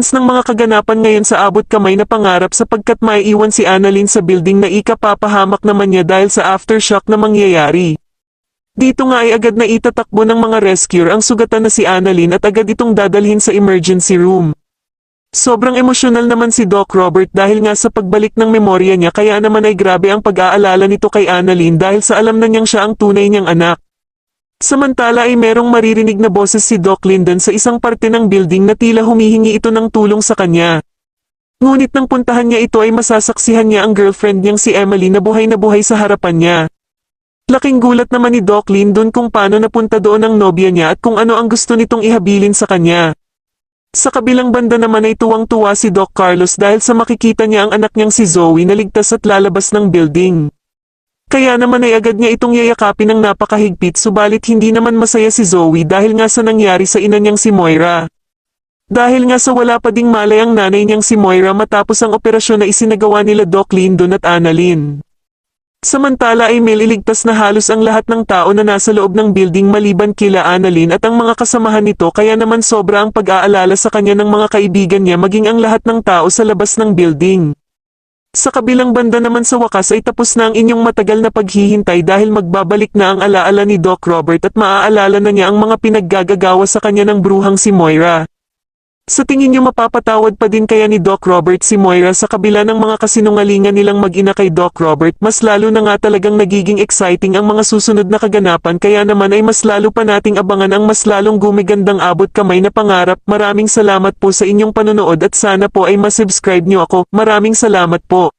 chance ng mga kaganapan ngayon sa abot kamay na pangarap sapagkat maiiwan si Annalyn sa building na ikapapahamak naman niya dahil sa aftershock na mangyayari. Dito nga ay agad na itatakbo ng mga rescuer ang sugatan na si Annalyn at agad itong dadalhin sa emergency room. Sobrang emosyonal naman si Doc Robert dahil nga sa pagbalik ng memorya niya kaya naman ay grabe ang pag-aalala nito kay Annalyn dahil sa alam na niyang siya ang tunay niyang anak. Samantala ay merong maririnig na boses si Doc Linden sa isang parte ng building na tila humihingi ito ng tulong sa kanya. Ngunit nang puntahan niya ito ay masasaksihan niya ang girlfriend niyang si Emily na buhay sa harapan niya. Laking gulat naman ni Doc Linden kung paano napunta doon ang nobya niya at kung ano ang gusto nitong ihabilin sa kanya. Sa kabilang banda naman ay tuwang-tuwa si Doc Carlos dahil sa makikita niya ang anak niyang si Zoe na ligtas at lalabas ng building. Kaya naman ay agad niya itong yayakapin ng napakahigpit subalit hindi naman masaya si Zoe dahil nga sa nangyari sa ina niyang si Moira. Dahil nga sa wala pa ding malay ang nanay niyang si Moira matapos ang operasyon na isinagawa nila Doc Linden at Annalyn. Samantala ay maliligtas na halos ang lahat ng tao na nasa loob ng building maliban kila Annalyn at ang mga kasamahan nito kaya naman sobra ang pag-aalala sa kanya ng mga kaibigan niya maging ang lahat ng tao sa labas ng building. Sa kabilang banda naman sa wakas ay tapos na ang inyong matagal na paghihintay dahil magbabalik na ang alaala ni Doc Robert at maaalala na niya ang mga pinaggagagawa sa kanya ng bruhang si Moira. Sa tingin niyo mapapatawad pa din kaya ni Doc Robert si Moira sa kabila ng mga kasinungalingan nilang mag-ina kay Doc Robert? Mas lalo na nga talagang nagiging exciting ang mga susunod na kaganapan kaya naman ay mas lalo pa nating abangan ang mas lalong gumigandang abot kamay na pangarap. Maraming salamat po sa inyong panonood at sana po ay masubscribe niyo ako. Maraming salamat po.